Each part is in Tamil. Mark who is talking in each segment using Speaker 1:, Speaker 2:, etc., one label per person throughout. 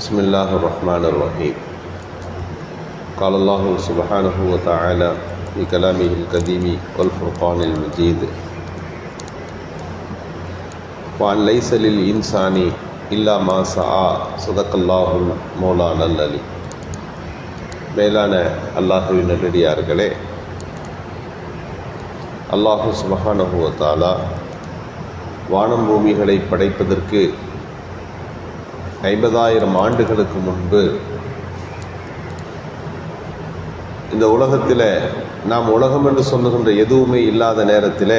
Speaker 1: بسم الله الرحمن الرحيم. قال الله سبحانه وتعالى في كلامه القديم والفرقان المجيد: وأن ليس للإنسان إلا ما سعى صدق الله مولانا العلي. மேலான அல்லாஹ்வின் நல்லடியார்களே, அல்லாஹ் சுப்ஹானஹு வ தஆலா வானம் பூமிகளை படைப்பதற்கு 50,000 ஆண்டுகளுக்கு முன்பு இந்த உலகத்தில் நாம் உலகம் என்று சொல்லுகின்ற எதுவுமே இல்லாத நேரத்தில்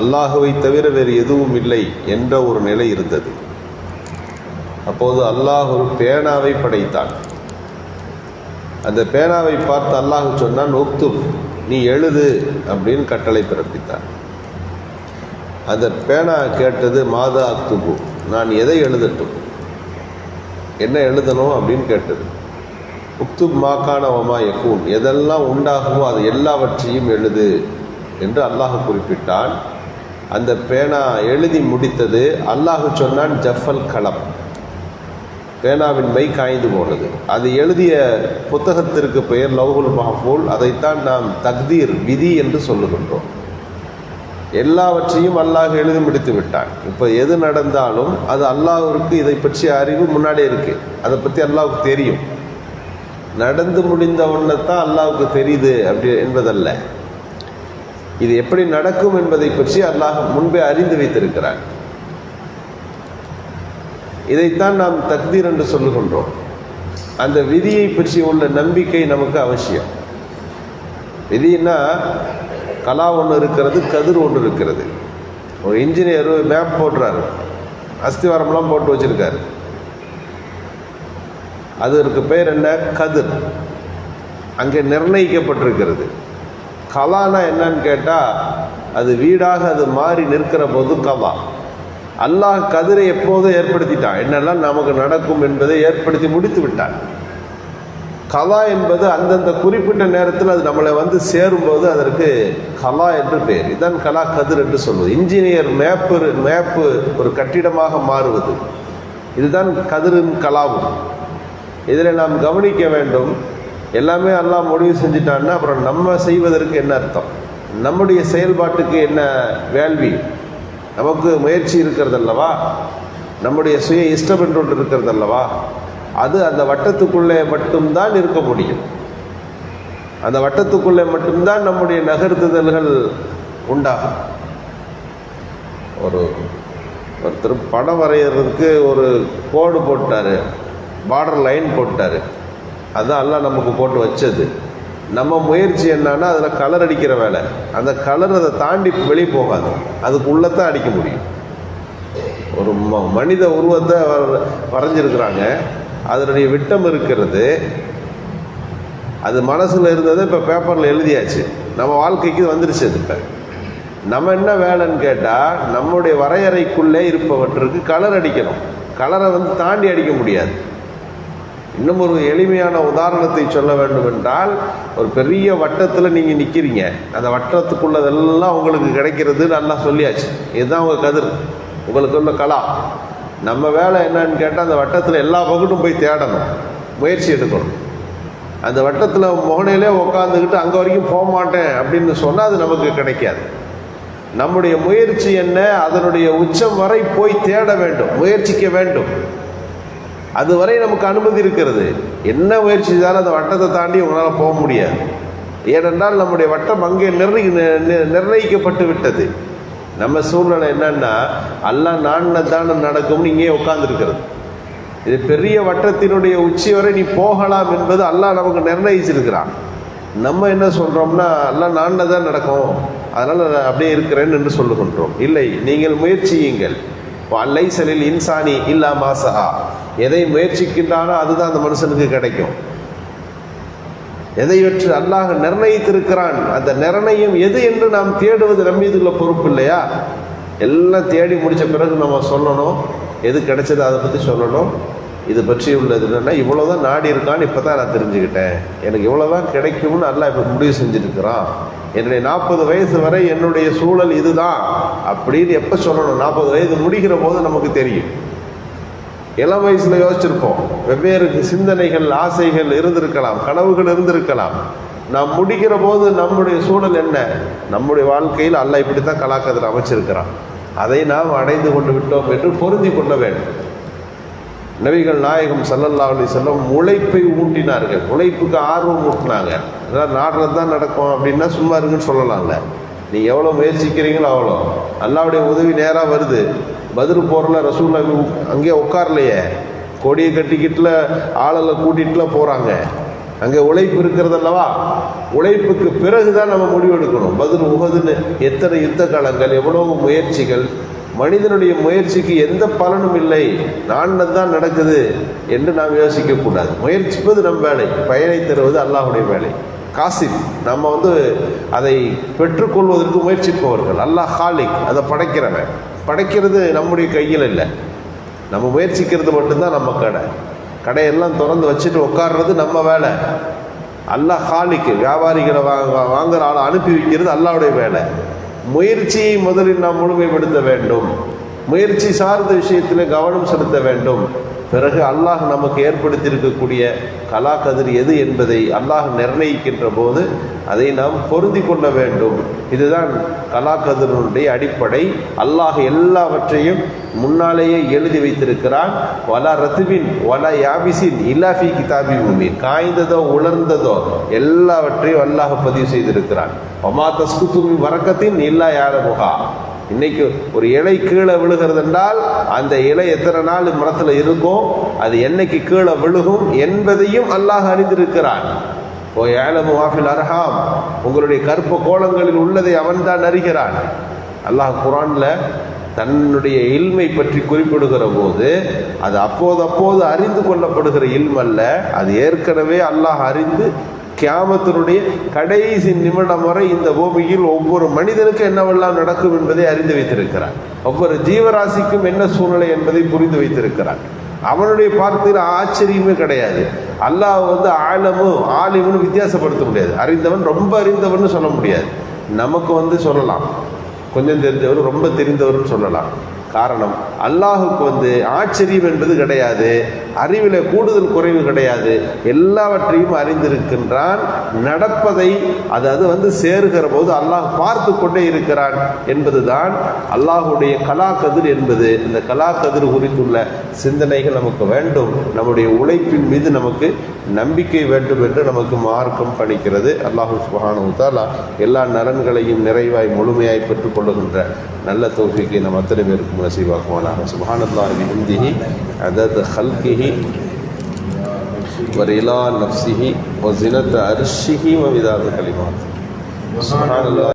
Speaker 1: அல்லாஹுவை தவிர வேறு எதுவும் இல்லை என்ற ஒரு நிலை இருந்தது. அப்போது அல்லாஹ் ஒரு பேனாவை படைத்தான். அந்த பேனாவை பார்த்து அல்லாஹ் சொன்னான், உக்துப், நீ எழுது அப்படின்னு கட்டளை பிறப்பித்தான். அந்த பேனா கேட்டது, மாதா அக்துபு, நான் எதை எழுதட்டும், என்ன எழுதணும் அப்படின்னு கேட்டது. உக்துப் மாக்கான வமா யகூன், எதெல்லாம் உண்டாகுமோ அது எல்லாவற்றையும் எழுது என்று அல்லாஹ் குறிப்பிட்டான். அந்த பேனா எழுதி முடித்தது. அல்லாஹ் சொன்னான், ஜஃபல் கலம், பேனாவின் மை காய்ந்து போனது. அது எழுதிய புத்தகத்திற்கு பெயர் லவ்ஹுல் மஹ்ஃபூல். அதைத்தான் நாம் தக்தீர், விதி என்று சொல்லுகின்றோம். எல்லாவற்றையும் அல்லாஹ் எழுதி முடித்து விட்டான். இப்போ எது நடந்தாலும் அது அல்லாஹ்விற்கு இதை பற்றிய அறிவு முன்னாடியே இருக்கு. அதை பற்றி அல்லாஹ்வுக்கு தெரியும். நடந்து முடிந்த ஒன்றைத்தான் அல்லாஹ்வுக்கு தெரியுது அப்படி என்பதல்ல. இது எப்படி நடக்கும் என்பதை பற்றி அல்லாஹ் முன்பே அறிந்து வைத்திருக்கிறான். இதைத்தான் நாம் தக்தீர் என்று சொல்லுகின்றோம். அந்த விதியை பற்றி உள்ள நம்பிக்கை நமக்கு அவசியம். விதின்னா கலா ஒன்று இருக்கிறது, கதிர் ஒன்று இருக்கிறது. ஒரு இன்ஜினியர் மேப் போடுறாரு, அஸ்திவாரம்லாம் போட்டு வச்சிருக்காரு. அதற்கு பெயர் என்ன? கதிர். அங்கே நிர்ணயிக்கப்பட்டிருக்கிறது. கலானா என்னன்னு கேட்டால், அது வீடாக அது மாறி நிற்கிற போது கலா. அல்லாஹ் கதிரை எப்போதும் ஏற்படுத்திட்டான். என்னெல்லாம் நமக்கு நடக்கும் என்பதை ஏற்படுத்தி முடித்து விட்டான். கலா என்பது அந்தந்த குறிப்பிட்ட நேரத்தில் அது நம்மளை வந்து சேரும்போது அதற்கு கலா என்று பெயர். இதுதான் கலா, கதிர் என்று சொல்வது. இன்ஜினியர் மேப்பு ஒரு கட்டிடமாக மாறுவது, இதுதான் கதிரும் கலாவும். இதில் நாம் கவனிக்க வேண்டும். எல்லாமே அல்லாஹ் முடிவு செஞ்சிட்டான்னா அப்புறம் நம்ம செய்வதற்கு என்ன அர்த்தம்? நம்முடைய செயல்பாட்டுக்கு என்ன வேள்வி? நமக்கு முயற்சி இருக்கிறது அல்லவா? நம்முடைய சுய இஷ்டம் என்று ஒன்று இருக்கிறது அல்லவா? அது அந்த வட்டத்துக்குள்ளே மட்டும்தான் இருக்க முடியும். அந்த வட்டத்துக்குள்ளே மட்டும்தான் நம்முடைய நகர்த்துதல்கள் உண்டாகும். ஒருத்தர் படம் வரைகிறதுக்கு ஒரு கோடு போட்டார், பார்டர் லைன் போட்டார். அதுதான் எல்லாம் நமக்கு போட்டு வச்சது. நம்ம முயற்சி என்னன்னா அதில் கலர் அடிக்கிற வேலை. அந்த கலர் அதை தாண்டி வெளியே போகாது, அதுக்குள்ளத்தான் அடிக்க முடியும். ஒரு மனித உருவத்தை வரைஞ்சிருக்கிறாங்க, அதனுடைய விட்டம் இருக்கிறது. அது மனசில் இருந்தது, இப்போ பேப்பரில் எழுதியாச்சு, நம்ம வாழ்க்கைக்கு வந்துருச்சு. அது இப்போ நம்ம என்ன வேலைன்னு கேட்டால், நம்முடைய வரையறைக்குள்ளே இருப்பவற்றுக்கு கலர் அடிக்கணும். கலரை வந்து தாண்டி அடிக்க முடியாது. இன்னும் ஒரு எளிமையான உதாரணத்தை சொல்ல வேண்டும் என்றால், ஒரு பெரிய வட்டத்தில் நீங்கள் நிற்கிறீங்க. அந்த வட்டத்துக்குள்ளதெல்லாம் உங்களுக்கு கிடைக்கிறது நல்லா சொல்லியாச்சு. இதுதான் உங்கள் கதிர், உங்களுக்கு உள்ள கலா. நம்ம வேலை என்னன்னு கேட்டால், அந்த வட்டத்தில் எல்லா பக்கட்டும் போய் தேடணும், முயற்சி எடுக்கணும். அந்த வட்டத்தில் முகனையிலே உட்காந்துக்கிட்டு அங்கே வரைக்கும் போக மாட்டேன் அப்படின்னு சொன்னால் அது நமக்கு கிடைக்காது. நம்முடைய முயற்சி என்ன? அதனுடைய உச்சம் வரை போய் தேட வேண்டும், முயற்சிக்க வேண்டும். அதுவரை நமக்கு அனுமதி இருக்கிறது. என்ன முயற்சி செய்தாலும் அந்த வட்டத்தை தாண்டி உங்களால் போக முடியாது. ஏனென்றால் நம்முடைய வட்டம் அங்கே நிர்ணயிக்கப்பட்டு விட்டது. நம்ம சூழ்நிலை என்னன்னா, அல்லாஹ் நான்தான நடக்கும்னு இங்கே உட்கார்ந்துருக்கிறது. இது பெரிய வட்டத்தினுடைய உச்சி வரை நீ போகலாம் என்பது அல்லாஹ் நமக்கு நிர்ணயிச்சிருக்கிறான். நம்ம என்ன சொல்கிறோம்னா, அல்லாஹ் நான்தான் நடக்கும், அதனால் நான் அப்படியே இருக்கிறேன் என்று சொல்லுகின்றோம். இல்லை, நீங்கள் முயற்சியுங்கள். லைஸ லில் இன்சானி இல்லா மா ஸஆ, எதை முயற்சிக்கின்றானோ அதுதான் அந்த மனுஷனுக்கு கிடைக்கும். எதை வெற்றி அல்லாஹ் நிர்ணயித்திருக்கிறான், அந்த நிர்ணயம் எது என்று நாம் தேடுவது நம்ம இதுல பொறுப்பு இல்லையா? எல்லாம் தேடி முடித்த பிறகு நம்ம சொல்லணும், எது கிடைச்சது அதை பற்றி சொல்லணும். இது பற்றி உள்ளது என்னென்னா, இவ்வளோதான் நாடி இருக்கான்னு இப்போ தான் நான் தெரிஞ்சுக்கிட்டேன், எனக்கு இவ்வளோதான் கிடைக்கும்னு அல்லாஹ் இப்போ முடிவு செஞ்சுருக்கிறான். என்னுடைய 40 வயசு வரை என்னுடைய சூழல் இதுதான் அப்படின்னு எப்போ சொல்லணும்? 40 வயது முடிகிற போது நமக்கு தெரியும். இளம் வயசுல யோசிச்சிருப்போம், வெவ்வேறு சிந்தனைகள், ஆசைகள் இருந்திருக்கலாம், கனவுகள் இருந்திருக்கலாம். நாம் முடிக்கிற போது நம்முடைய சூழல் என்ன? நம்முடைய வாழ்க்கையில் அல்லாஹ் இப்படித்தான் கலாக்கதிர் அமைச்சிருக்கிறான், அதை நாம் அடைந்து கொண்டு விட்டோம் என்று பொருந்தி கொள்ள வேண்டும். நபிகள் நாயகம் ஸல்லல்லாஹு அலைஹி வஸல்லம் உழைப்பை ஊட்டினார்கள், உழைப்புக்கு ஆர்வம் ஊட்டினாங்க. அதாவது நாடுறது தான் நடக்கும் அப்படின்னா சும்மா இருக்குன்னு சொல்லலாம்ல. நீ எவ்வளோ முயற்சிக்கிறீங்களோ அவ்வளோ. அல்லாஹ்வுடைய உதவி நேராக வருது. பத்ரு போரில் ரசூலுல்லாஹ் அங்கேயே உட்காரலையே, கொடியை கட்டிக்கிட்டுல ஆளெல்லாம் கூட்டிகிட்டுல போகிறாங்க. அங்கே உழைப்பு இருக்கிறது அல்லவா? உழைப்புக்கு பிறகுதான் நம்ம முடிவெடுக்கணும். பத்ரு, உஹதுன்னு எத்தனை யுத்த காலங்கள், எவ்வளவு முயற்சிகள். மனிதனுடைய முயற்சிக்கு எந்த பலனும் இல்லை, நான்தான் தான் நடக்குது என்று நாம் யோசிக்கக்கூடாது. முயற்சிப்பது நம் வேலை, பயனை தருவது அல்லாஹுடைய வேலை. காசிப், நம்ம அதை பெற்றுக்கொள்வதற்கு முயற்சிப்பவர்கள். அல்லாஹ் ஹாலிக், அதை படைக்கிறவன். படைக்கிறது நம்முடைய கையில் இல்லை, நம்ம முயற்சிக்கிறது மட்டும்தான் நம்ம கடை. கடையெல்லாம் திறந்து வச்சுட்டு உட்கார்றது நம்ம வேலை. அல்லாஹ் ஹாலிக்கு, வியாபாரிகளை வாங்குற ஆளை அனுப்பி வைக்கிறது அல்லாஹ்வுடைய வேலை. முயற்சியை முதலில் நாம் முழுமைப்படுத்த வேண்டும். முயற்சி சார்ந்த விஷயத்தில் கவனம் செலுத்த வேண்டும். பிறகு அல்லாஹ் நமக்கு ஏற்படுத்தியிருக்கக்கூடிய கலாக்கதிர் எது என்பதை அல்லாஹ் நிர்ணயிக்கின்ற போது அதை நாம் பொருந்தி கொள்ள வேண்டும். இதுதான் கலாக்கதிரினுடைய அடிப்படை. அல்லாஹ் எல்லாவற்றையும் முன்னாலேயே எழுதி வைத்திருக்கிறான். வலா ரத்துபின் வலா யாபிசின் இல்லா ஃபீ கிதாபின் முபீன். காய்ந்ததோ உலர்ந்ததோ எல்லாவற்றையும் அல்லாஹ் பதிவு செய்திருக்கிறான். வமா தஸ்குது மின் வரக்கத்தின் இல்லா யஅலமுஹா. இன்னைக்கு ஒரு இலை கீழே விழுகிறது என்றால் அந்த இலை எத்தனை நாள் மரத்தில் இருக்கும், அது என்னைக்கு கீழே விழுகும் என்பதையும் அல்லாஹ் அறிந்திருக்கிறான். ஓ யஅலமு மா ஃபில் அர்ஹாம், உங்களுடைய கற்ப கோலங்களில் உள்ளதை அவன் தான் அறிகிறான். அல்லாஹ் குர்ஆன்ல தன்னுடைய இல்மை பற்றி குறிப்பிடுகிற போது அது அப்போது அறிந்து கொள்ளப்படுகிற இல்ம் அல்ல, அது ஏற்கனவே அல்லாஹ் அறிந்து கியாமத்தினுடைய கடைசி நிமிடம் வரை இந்த பூமியில் ஒவ்வொரு மனிதனுக்கும் என்னவெல்லாம் நடக்கும் என்பதை அறிந்து வைத்திருக்கிறான். ஒவ்வொரு ஜீவராசிக்கும் என்ன சூழ்நிலை என்பதை புரிந்து வைத்திருக்கிறான். அவனுடைய பார்க்கிற ஆச்சரியமே கிடையாது. அல்லாஹ் ஆலிமுன்னு வித்தியாசப்படுத்த முடியாது. அறிந்தவன், ரொம்ப அறிந்தவன் சொல்ல முடியாது. நமக்கு சொல்லலாம், கொஞ்சம் தெரிஞ்சவர், ரொம்ப தெரிந்தவர்னு சொல்லலாம். காரணம், அல்லாஹுக்கு ஆச்சரியம் என்பது கிடையாது, அறிவில் கூடுதல் குறைவு கிடையாது. எல்லாவற்றையும் அறிந்திருக்கின்றான். நடப்பதை அது சேருகிற போது அல்லாஹ் பார்த்து கொண்டே இருக்கிறான் என்பதுதான் அல்லாஹுடைய கலாக்கதிர் என்பது. இந்த கலாக்கதிர் குறித்துள்ள சிந்தனைகள் நமக்கு வேண்டும். நம்முடைய உழைப்பின் மீது நமக்கு நம்பிக்கை வேண்டும் என்று நமக்கு மார்க்கம் பணிக்கிறது. அல்லாஹு சுப்ஹானஹு வ தஆலா எல்லா நலன்களையும் நிறைவாய் முழுமையாய் பெற்றுக்கொள்ளுகின்ற நல்ல தௌஃபீக்கை நம் அத்தனை பேருக்கும் நசீபாக்குவானாக. சுப்ஹானல்லாஹி வ பிஹம்திஹி அதத ஹல்கிஹி வ ரிலா நஃப்ஸிஹி வ ஸினத அர்ஷிஹி வ மிதாத கலிமாத். சுப்ஹானல்லாஹ்.